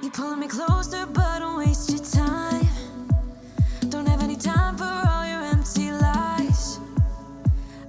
You pulling me closer, but don't waste your time. Don't have any time for all your empty lies.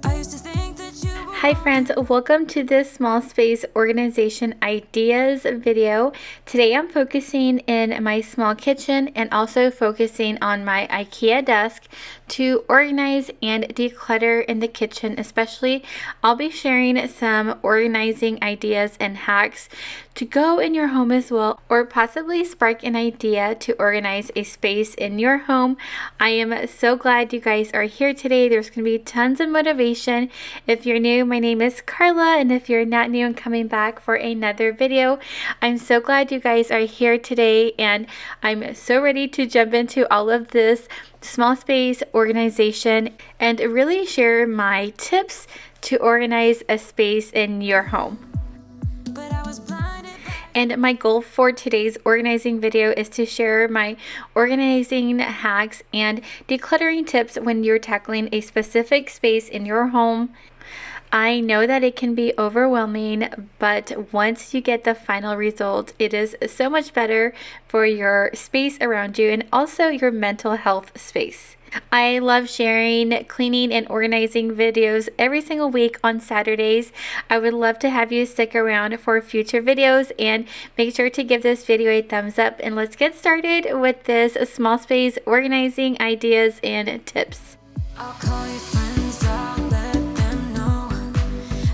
I used to think that you were... Hi friends, welcome to this small space organization ideas video. Today I'm focusing in my small kitchen and also focusing on my Ikea desk to organize and declutter in the kitchen. Especially, I'll be sharing some organizing ideas and hacks to go in your home as well, or possibly spark an idea to organize a space in your home. I am so glad you guys are here today. There's going to be tons of motivation. If you're new, my name is Carla, and if you're not new and coming back for another video, I'm so glad you guys are here today, and I'm so ready to jump into all of this small space organization and really share my tips to organize a space in your home. But I was blinded by... And my goal for today's organizing video is to share my organizing hacks and decluttering tips when you're tackling a specific space in your home. I know that it can be overwhelming, but once you get the final result, it is so much better for your space around you and also your mental health space. I love sharing cleaning and organizing videos every single week on Saturdays. I would love to have you stick around for future videos, and make sure to give this video a thumbs up, and let's get started with this small space organizing ideas and tips. I'll call your friends, I'll let them know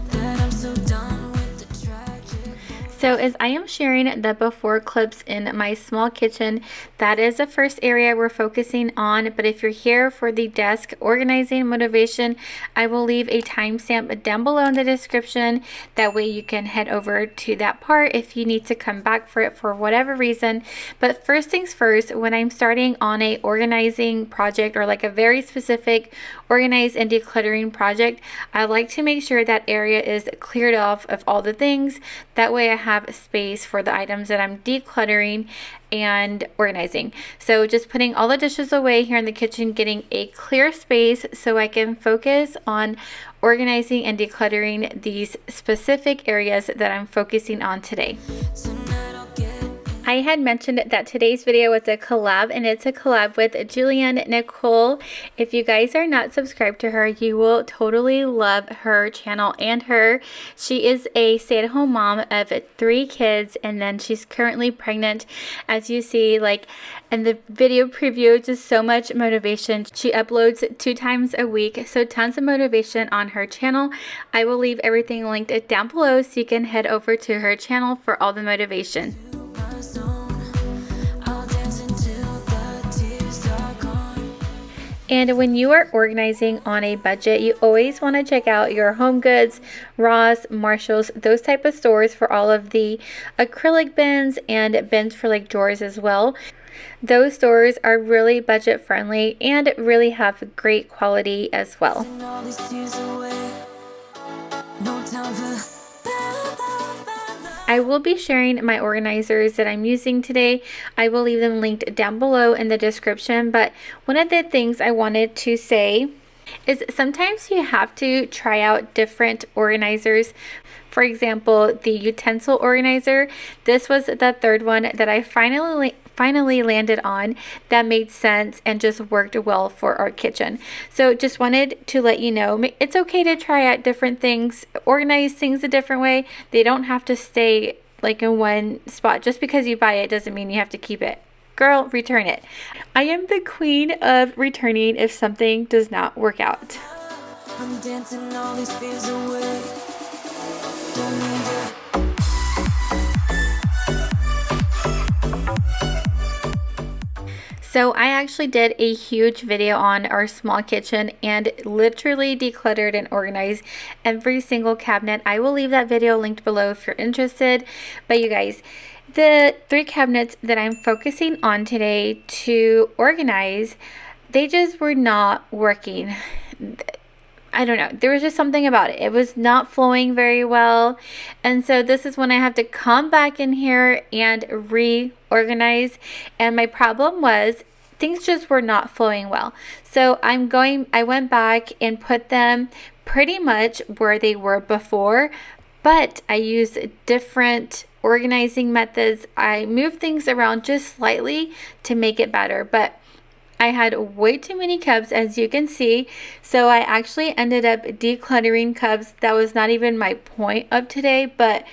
that I'm so done with the tragic. So as I am sharing the before clips in my small kitchen, that is the first area we're focusing on. But if you're here for the desk organizing motivation, I will leave a timestamp down below in the description. That way you can head over to that part if you need to come back for it for whatever reason. But first things first, when I'm starting on a organizing project or like a very specific organize and decluttering project, I like to make sure that area is cleared off of all the things. That way I have space for the items that I'm decluttering and organizing. So just putting all the dishes away here in the kitchen, getting a clear space so I can focus on organizing and decluttering these specific areas that I'm focusing on today. Tonight I'll get... I had mentioned that today's video was a collab, and it's a collab with Juliannenichole. If you guys are not subscribed to her, you will totally love her channel and her. She is a stay-at-home mom of 3 kids, and then she's currently pregnant. As you see, like in the video preview, just so much motivation. She uploads 2 times a week, so tons of motivation on her channel. I will leave everything linked down below so you can head over to her channel for all the motivation. And when you are organizing on a budget, you always want to check out your Home Goods, Ross, Marshalls, those type of stores for all of the acrylic bins and bins for like drawers as well. Those stores are really budget friendly and really have great quality as well. All these tears away. No time for... I will be sharing my organizers that I'm using today. I will leave them linked down below in the description. But one of the things I wanted to say is sometimes you have to try out different organizers. For example, the utensil organizer. This was the 3rd one that I finally landed on that made sense and just worked well for our kitchen. So just wanted to let you know, it's okay to try out different things, organize things a different way. They don't have to stay like in one spot. Just because you buy it doesn't mean you have to keep it. Girl, return it. I am the queen of returning if something does not work out. I'm dancing all these fears away. Don't need it. So I actually did a huge video on our small kitchen and literally decluttered and organized every single cabinet. I will leave that video linked below if you're interested. But you guys, the 3 cabinets that I'm focusing on today to organize, they just were not working. I don't know, there was just something about it. It was not flowing very well. And so this is when I have to come back in here and reorganize. And my problem was things just were not flowing well. So I went back and put them pretty much where they were before, but I used different organizing methods. I moved things around just slightly to make it better, but I had way too many cups, as you can see, so I actually ended up decluttering cups. That was not even my point of today, but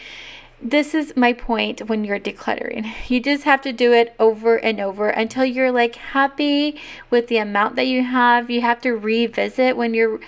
this is my point when you're decluttering. You just have to do it over and over until you're like happy with the amount that you have. You have to revisit when you're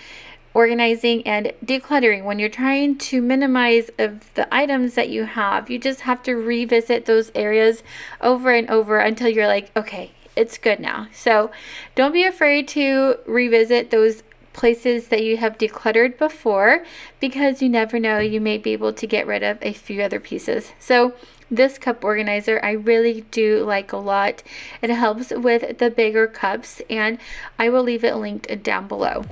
organizing and decluttering. When you're trying to minimize of the items that you have, you just have to revisit those areas over and over until you're like, okay, it's good now. So don't be afraid to revisit those places that you have decluttered before, because you never know, you may be able to get rid of a few other pieces. So this cup organizer I really do like a lot. It helps with the bigger cups, and I will leave it linked down below.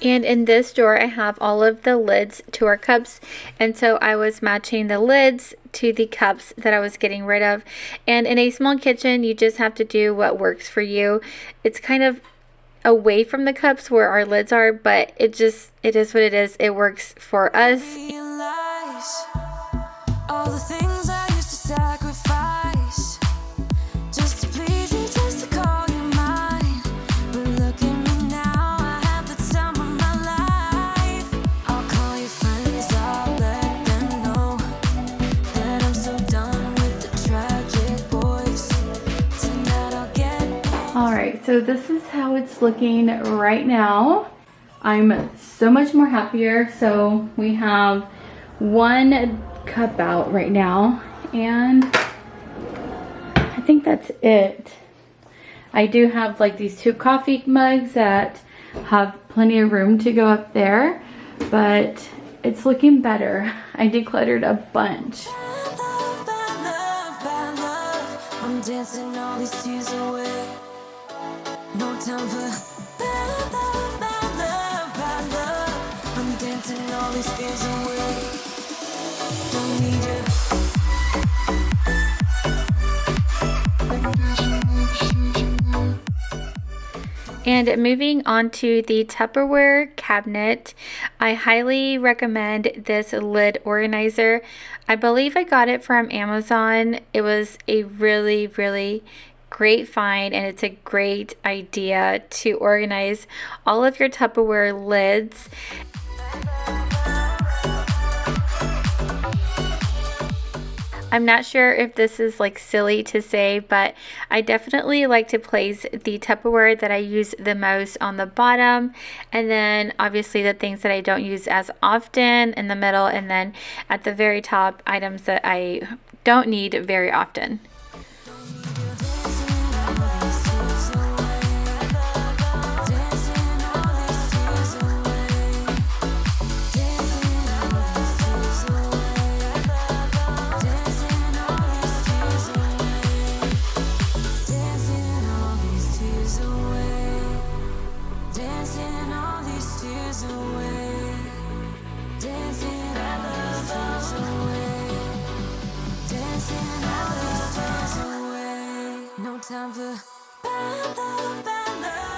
And in this drawer, I have all of the lids to our cups. And so I was matching the lids to the cups that I was getting rid of. And in a small kitchen, you just have to do what works for you. It's kind of away from the cups where our lids are, but it is what it is. It works for us. Realize all the things I used to sacrifice just to please you, just to call you mine. But look at me now, I have the time of my life. I'll call your friends, I'll let them know that I'm so done with the tragic boys. Tonight I'll get All right, so this is how it's looking right now. I'm so much more happier. So we have one cup out right now, and I think that's it. I do have like these 2 coffee mugs that have plenty of room to go up there, but it's looking better. I decluttered a bunch. bad love, bad love, bad love. I'm dancing all these tears away. No time for bad love, bad love, bad love. I'm dancing all these fears away. Don't need you. And moving on to the Tupperware cabinet, I highly recommend this lid organizer. I believe I got it from Amazon. It was a really, really great find, and it's a great idea to organize all of your Tupperware lids. I'm not sure if this is like silly to say, but I definitely like to place the Tupperware that I use the most on the bottom, and then obviously the things that I don't use as often in the middle, and then at the very top, items that I don't need very often.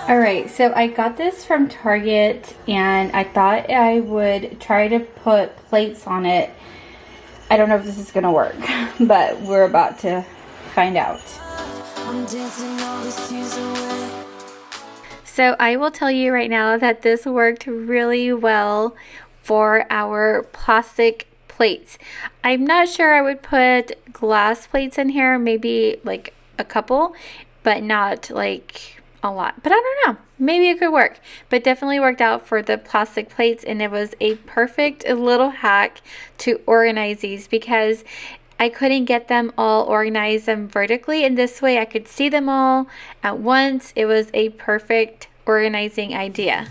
Alright, so I got this from Target, and I thought I would try to put plates on it. I don't know if this is going to work, but we're about to find out. So I will tell you right now that this worked really well for our plastic plates. I'm not sure I would put glass plates in here, maybe like a couple, but not like a lot. But I don't know, maybe it could work, but definitely worked out for the plastic plates. And it was a perfect little hack to organize these, because I couldn't get them all organized vertically, and this way I could see them all at once. It was a perfect organizing idea.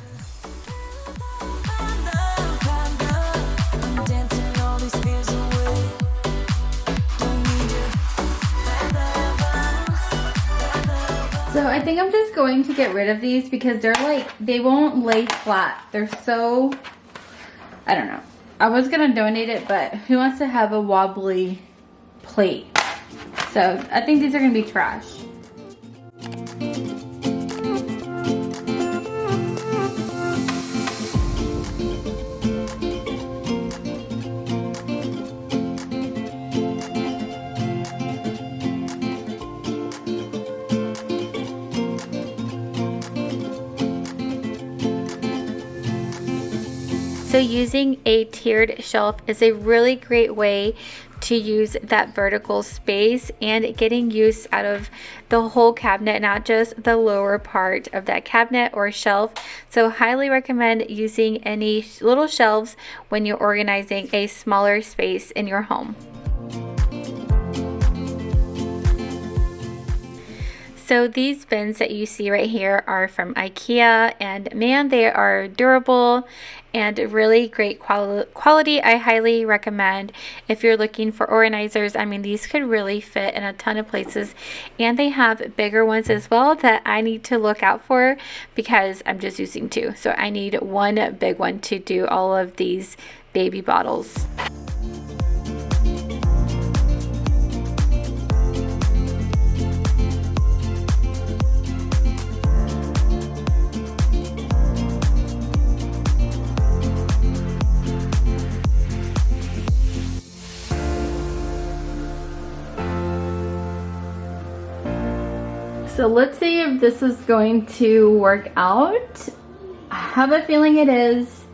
So I think I'm just going to get rid of these because they're like, they won't lay flat. They're so, I don't know. I was going to donate it, but who wants to have a wobbly plate? So I think these are going to be trash. So using a tiered shelf is a really great way to use that vertical space and getting use out of the whole cabinet, not just the lower part of that cabinet or shelf. So highly recommend using any little shelves when you're organizing a smaller space in your home. So these bins that you see right here are from Ikea, and man, they are durable and really great quality. I highly recommend if you're looking for organizers. I mean, these could really fit in a ton of places, and they have bigger ones as well that I need to look out for because I'm just using two. So I need one big one to do all of these baby bottles. So let's see if this is going to work out. I have a feeling it is.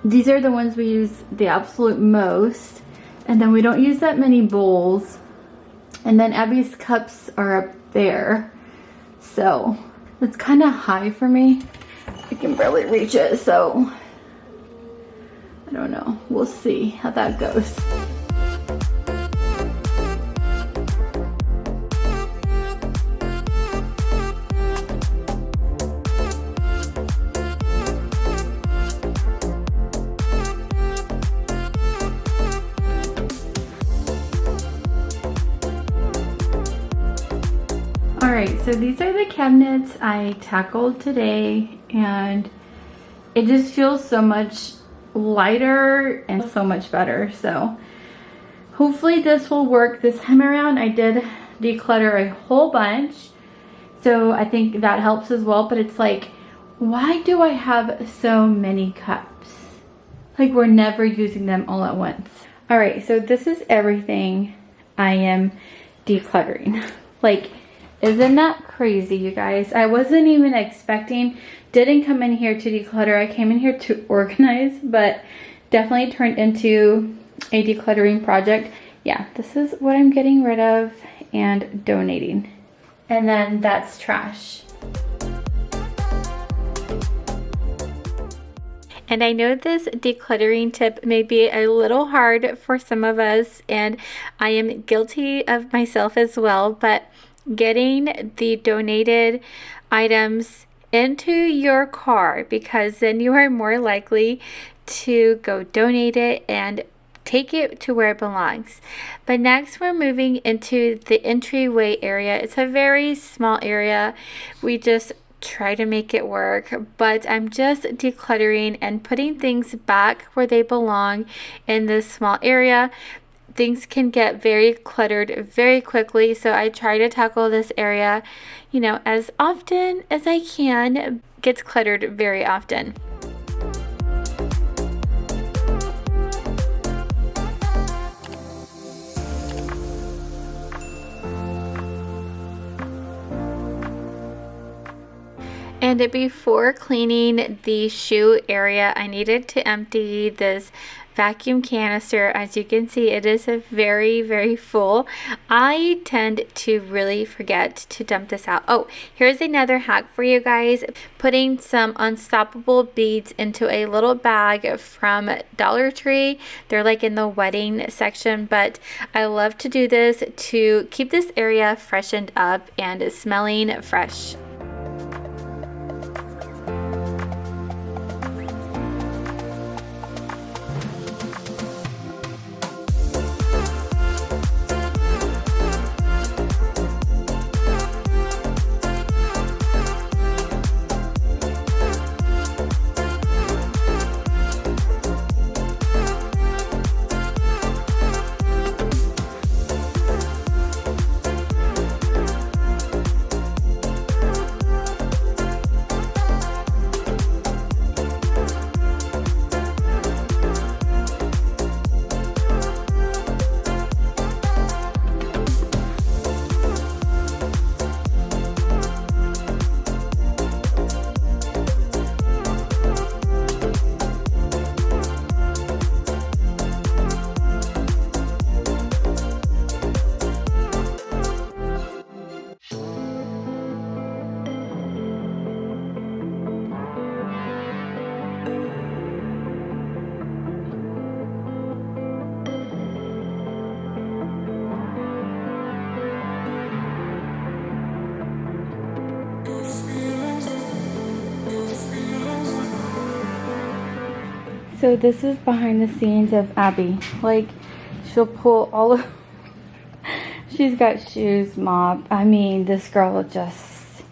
These are the ones we use the absolute most. And then we don't use that many bowls. And then Abby's cups are up there. So it's kind of high for me. I can barely reach it, so I don't know. We'll see how that goes. Alright, so these are the cabinets I tackled today, and it just feels so much lighter and so much better. So hopefully this will work this time around. I did declutter a whole bunch, so I think that helps as well. But it's like, why do I have so many cups? Like, we're never using them all at once. Alright, so this is everything I am decluttering. Like, isn't that crazy, you guys? I wasn't even expecting, didn't come in here to declutter. I came in here to organize, but definitely turned into a decluttering project. Yeah, this is what I'm getting rid of and donating. And then that's trash. And I know this decluttering tip may be a little hard for some of us, and I am guilty of myself as well, but getting the donated items into your car, because then you are more likely to go donate it and take it to where it belongs. But next we're moving into the entryway area. It's a very small area. We just try to make it work, but I'm just decluttering and putting things back where they belong in this small area. Things can get very cluttered very quickly, so I try to tackle this area, you know, as often as I can. It gets cluttered very often. And before cleaning the shoe area, I needed to empty this vacuum canister. As you can see, it is very, very full. I tend to really forget to dump this out. Oh, here's another hack for you guys. Putting some unstoppable beads into a little bag from Dollar Tree. They're like in the wedding section, but I love to do this to keep this area freshened up and smelling fresh. So this is behind the scenes of Abby. Like, she'll pull all of... She's got shoes, mop. I mean, this girl just...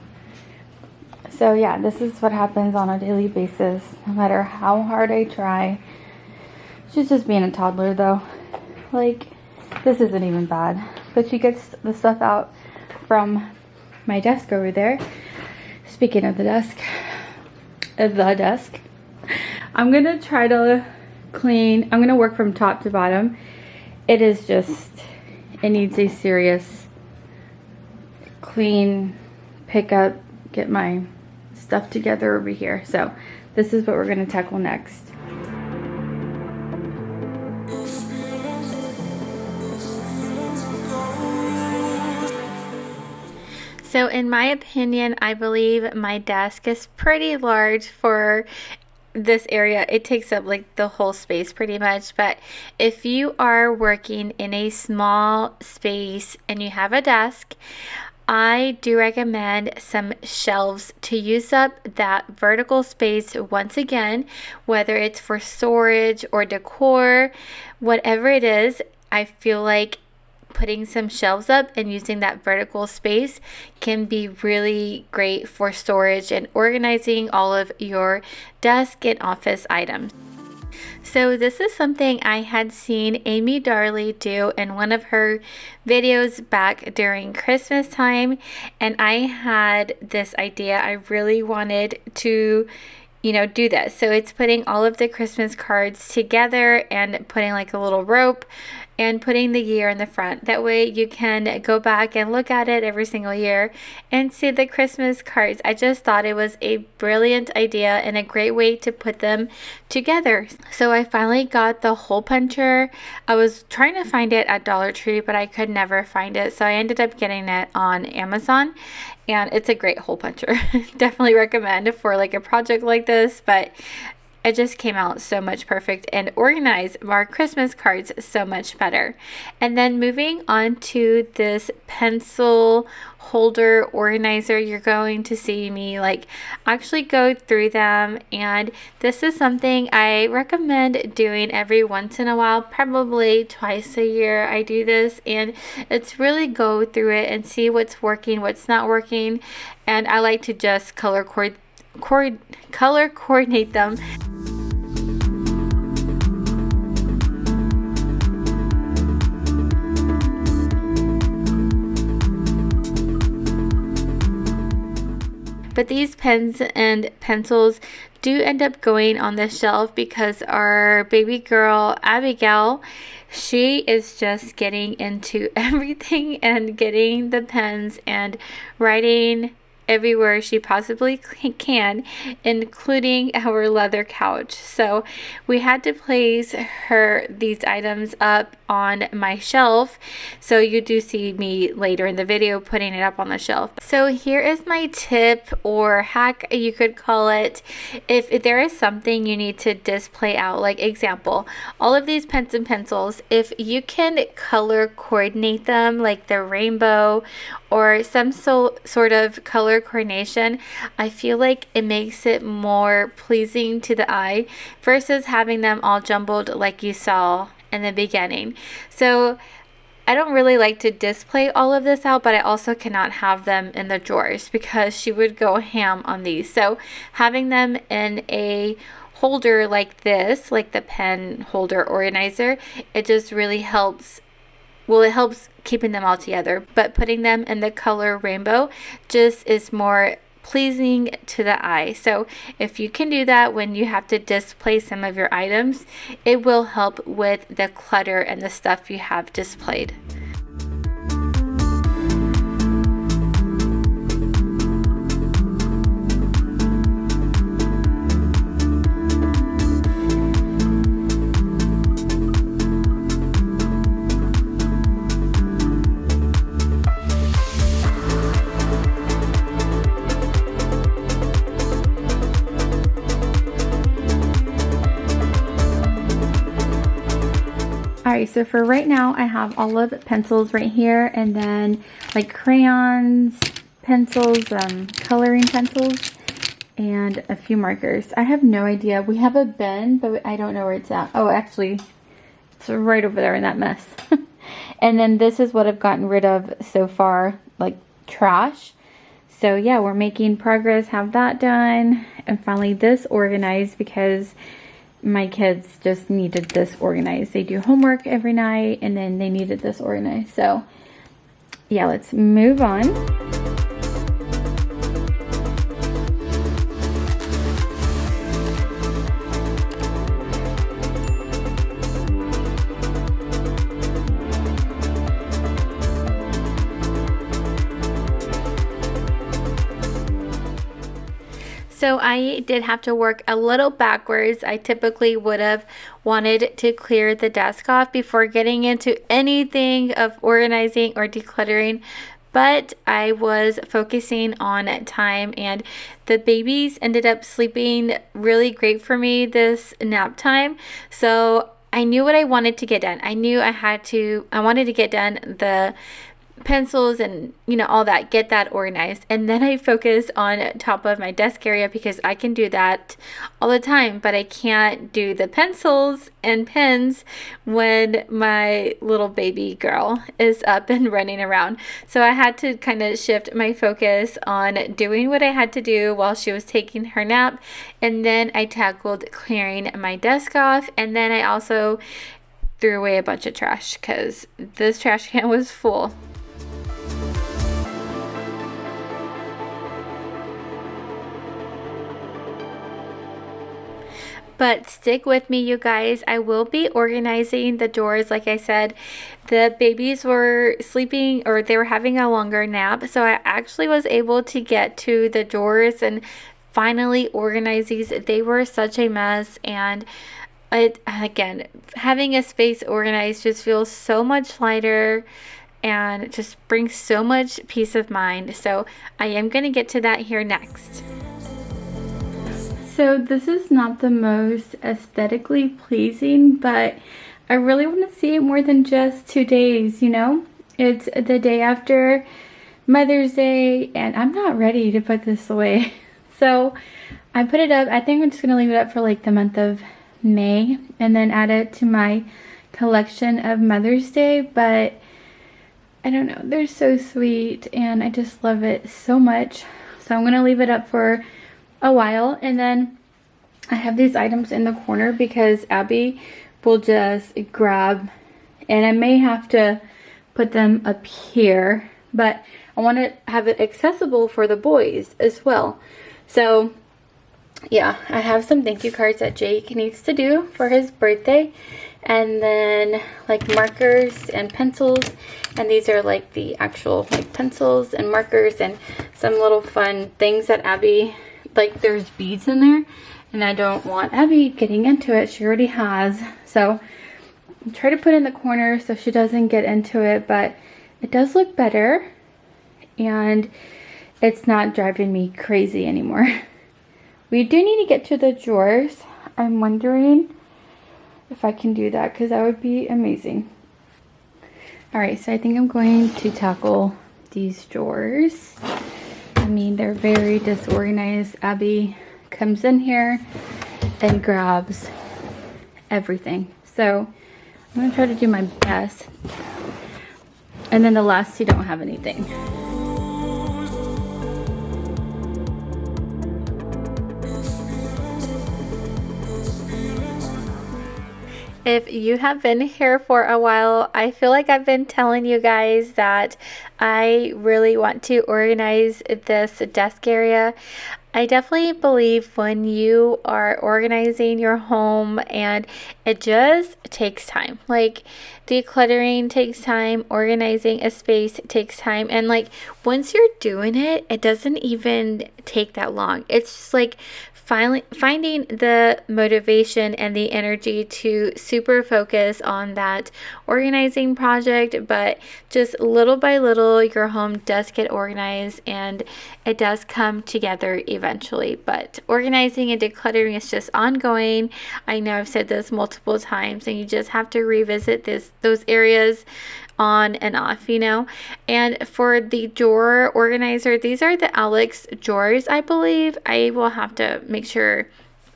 So yeah, this is what happens on a daily basis. No matter how hard I try. She's just being a toddler though. Like, this isn't even bad. But she gets the stuff out from my desk over there. Speaking of the desk, I'm gonna try to clean. I'm gonna work from top to bottom. It is just, it needs a serious clean, pick up, get my stuff together over here. So this is what we're gonna tackle next. So in my opinion, I believe my desk is pretty large for this area. It takes up like the whole space pretty much. But if you are working in a small space and you have a desk, I do recommend some shelves to use up that vertical space once again, whether it's for storage or decor, whatever it is. I feel like putting some shelves up and using that vertical space can be really great for storage and organizing all of your desk and office items. So this is something I had seen Amy Darley do in one of her videos back during Christmas time, and I had this idea. I really wanted to do this. So it's putting all of the Christmas cards together and putting like a little rope and putting the year in the front. That way you can go back and look at it every single year and see the Christmas cards. I just thought it was a brilliant idea and a great way to put them together. So I finally got the hole puncher. I was trying to find it at Dollar Tree, but I could never find it. So I ended up getting it on Amazon. And it's a great hole puncher. Definitely recommend for like a project like this, but it just came out so much perfect and organized our Christmas cards so much better. And then moving on to this pencil holder organizer, you're going to see me like actually go through them, and this is something I recommend doing every once in a while, probably twice a year I do this, and it's really go through it and see what's working, what's not working, and I like to just color coordinate them. But these pens and pencils do end up going on the shelf because our baby girl, Abigail, she is just getting into everything and getting the pens and writing everywhere she possibly can, including our leather couch. So we had to place these items up on my shelf. So you do see me later in the video putting it up on the shelf. So here is my tip or hack, you could call it. If there is something you need to display out, like example, all of these pens and pencils, if you can color coordinate them like the rainbow or some sort of color coordination, I feel like it makes it more pleasing to the eye versus having them all jumbled like you saw in the beginning. So I don't really like to display all of this out, but I also cannot have them in the drawers because she would go ham on these. So having them in a holder like this, like the pen holder organizer, it just really helps. Well, it helps keeping them all together, but putting them in the color rainbow just is more pleasing to the eye. So if you can do that when you have to display some of your items, it will help with the clutter and the stuff you have displayed. Alright, so for right now, I have all of pencils right here, and then like crayons, pencils, coloring pencils, and a few markers. I have no idea. We have a bin, but I don't know where it's at. Oh, actually, it's right over there in that mess. And then this is what I've gotten rid of so far, like trash. So yeah, we're making progress, have that done, and finally this organized because my kids just needed this organized. They do homework every night and then they needed this organized. So yeah, let's move on. So I did have to work a little backwards. I typically would have wanted to clear the desk off before getting into anything of organizing or decluttering, but I was focusing on time, and the babies ended up sleeping really great for me this nap time. So I knew what I wanted to get done. I knew I wanted to get done the pencils and all that, get that organized, and then I focus on top of my desk area because I can do that all the time, but I can't do the pencils and pens when my little baby girl is up and running around. So I had to kind of shift my focus on doing what I had to do while she was taking her nap, and then I tackled clearing my desk off, and then I also threw away a bunch of trash because this trash can was full. But stick with me, you guys. I will be organizing the drawers. Like I said, the babies were sleeping, or they were having a longer nap. So I actually was able to get to the drawers and finally organize these. They were such a mess, and again, having a space organized just feels so much lighter and just brings so much peace of mind. So I am going to get to that here next. So this is not the most aesthetically pleasing, but I really want to see it more than just 2 days, It's the day after Mother's Day, and I'm not ready to put this away. So I put it up. I think I'm just going to leave it up for like the month of May and then add it to my collection of Mother's Day, but I don't know. They're so sweet, and I just love it so much. So I'm going to leave it up for a while, and then I have these items in the corner because Abby will just grab, and I may have to put them up here, but I want to have it accessible for the boys as well. So yeah, I have some thank you cards that Jake needs to do for his birthday, and then like markers and pencils, and these are like the actual like pencils and markers and some little fun things that Abby, like there's beads in there, and I don't want Abby getting into it. She already has. So I try to put it in the corner so she doesn't get into it, but it does look better, and it's not driving me crazy anymore. We do need to get to the drawers. I'm wondering if I can do that, because that would be amazing. Alright, so I think I'm going to tackle these drawers. I mean, they're very disorganized. Abby comes in here and grabs everything. So I'm going to try to do my best. And then the last two don't have anything. If you have been here for a while, I feel like I've been telling you guys that I really want to organize this desk area. I definitely believe when you are organizing your home, and it just takes time. Like decluttering takes time, organizing a space takes time, and like once you're doing it, it doesn't even take that long. It's just like finally finding the motivation and the energy to super focus on that organizing project, but just little by little your home does get organized and it does come together eventually. But organizing and decluttering is just ongoing. I know I've said this multiple times, and you just have to revisit those areas on and off, you know. And for the drawer organizer, these are the Alex drawers, I believe. I will have to make sure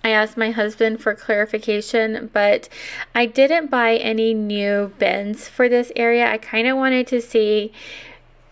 I asked my husband for clarification, but I didn't buy any new bins for this area. I kind of wanted to see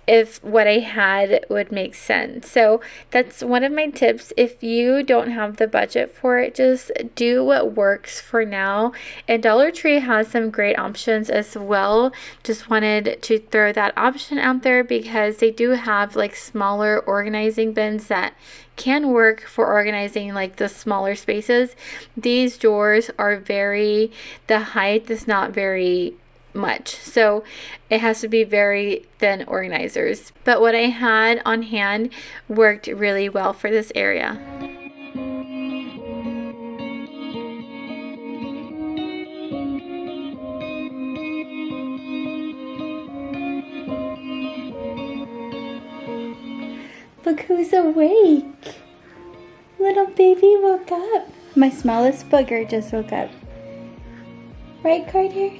if what I had would make sense. So that's one of my tips. If you don't have the budget for it, just do what works for now. And Dollar Tree has some great options as well. Just wanted to throw that option out there because they do have like smaller organizing bins that can work for organizing like the smaller spaces. These drawers are the height is not very much, so it has to be very thin organizers, but what I had on hand worked really well for this area. Look who's awake. Little baby woke up. My smallest booger just woke up. Right, Carter?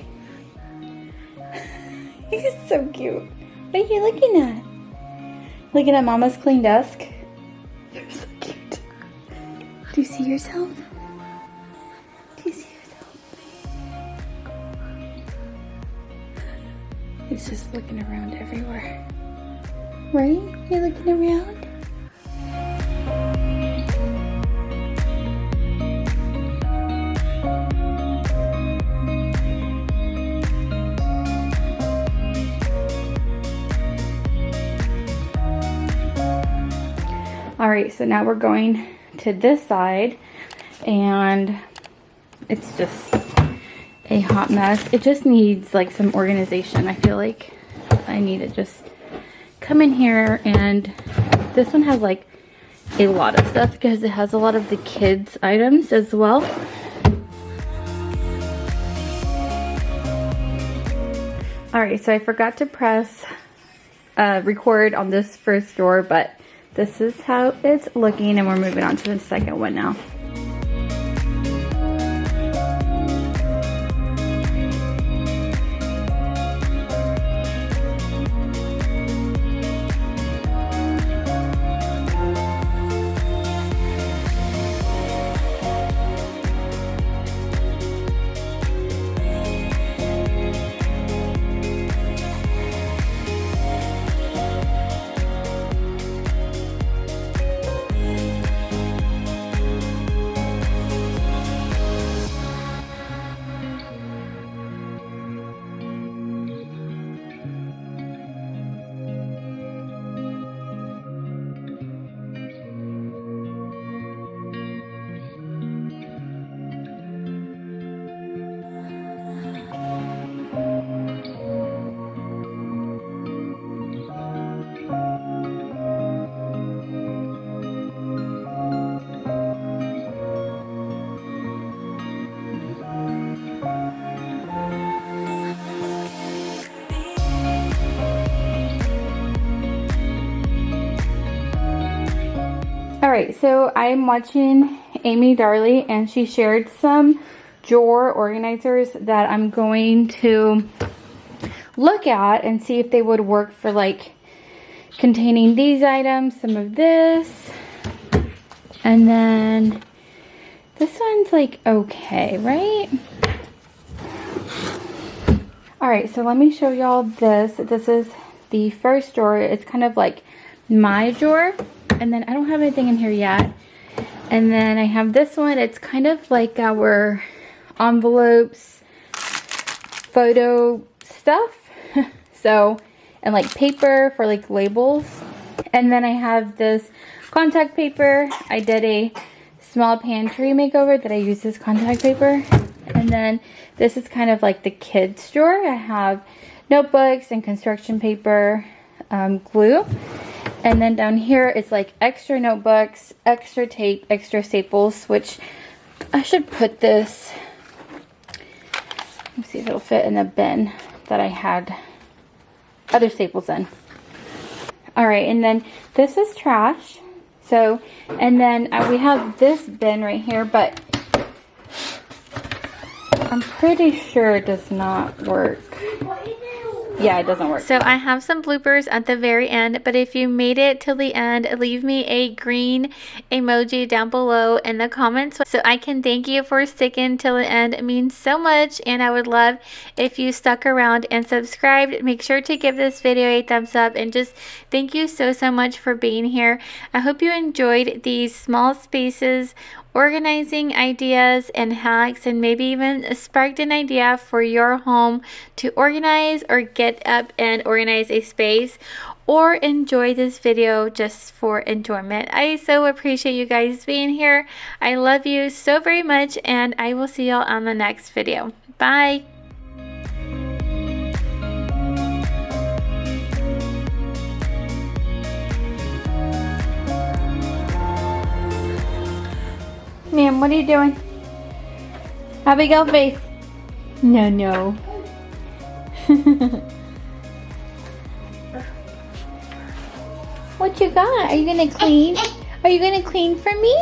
He's so cute. What are you looking at? Looking at Mama's clean desk? You're so cute. Do you see yourself? Do you see yourself? He's just looking around everywhere. Right? You're looking around? All right, so now we're going to this side, and it's just a hot mess. It just needs like some organization. I feel like I need to just come in here, and this one has like a lot of stuff because it has a lot of the kids' items as well. All right, so I forgot to press record on this first drawer, but this is how it's looking, and we're moving on to the second one now. Alright, so I'm watching Amy Darley, and she shared some drawer organizers that I'm going to look at and see if they would work for like containing these items, some of this, and then this one's like okay, right? Alright, so let me show y'all this. This is the first drawer. It's kind of like my drawer. And then I don't have anything in here yet. And then I have this one. It's kind of like our envelopes, photo stuff. So, and like paper for like labels. And then I have this contact paper. I did a small pantry makeover that I use this contact paper. And then this is kind of like the kids drawer. I have notebooks and construction paper, glue. And then down here it's like extra notebooks, extra tape, extra staples, which I should put this, let's see if it'll fit in the bin that I had other staples in. Alright, and then this is trash. So, and then we have this bin right here, but I'm pretty sure it does not work. Yeah, it doesn't work. So I have some bloopers at the very end, but if you made it till the end, leave me a green emoji down below in the comments so I can thank you for sticking till the end. It means so much, and I would love if you stuck around and subscribed. Make sure to give this video a thumbs up, and just thank you so much for being here. I hope you enjoyed these small spaces organizing ideas and hacks, and maybe even sparked an idea for your home to organize or get up and organize a space, or enjoy this video just for enjoyment. I so appreciate you guys being here. I love you so very much, and I will see y'all on the next video. Bye. Ma'am, what are you doing? Abigail face. No, no. What you got? Are you gonna clean? Are you gonna clean for me?